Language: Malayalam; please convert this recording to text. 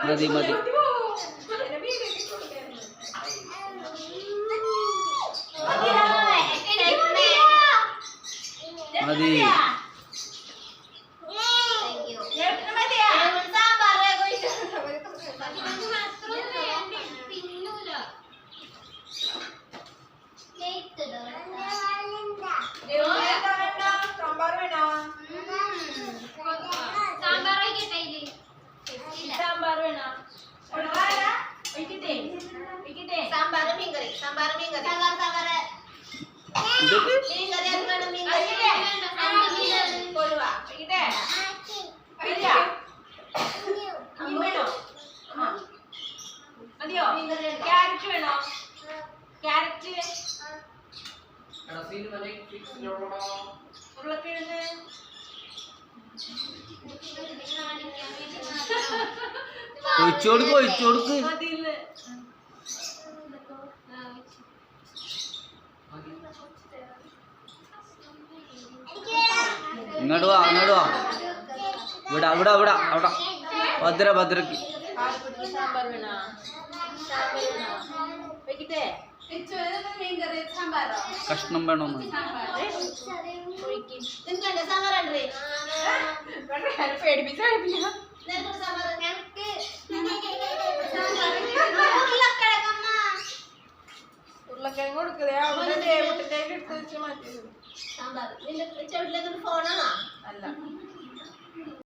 മതി മതി മതി. ഒഴിച്ചോടുക്ക് ഒഴിച്ചോടുക്ക്. ഇങ്ങോട്ട് വാ അങ്ങോട്ട് വാ. ഇവിടെ അവിടെ അവിടെ അവിടെ ഭദ്ര ഭദ്രക്ക് കഷ്ണം വേണോന്ന് ഉരുളക്കിഴങ്ങ് കൊടുക്കതേ അവിടെ ഫോണാണോ? അല്ല.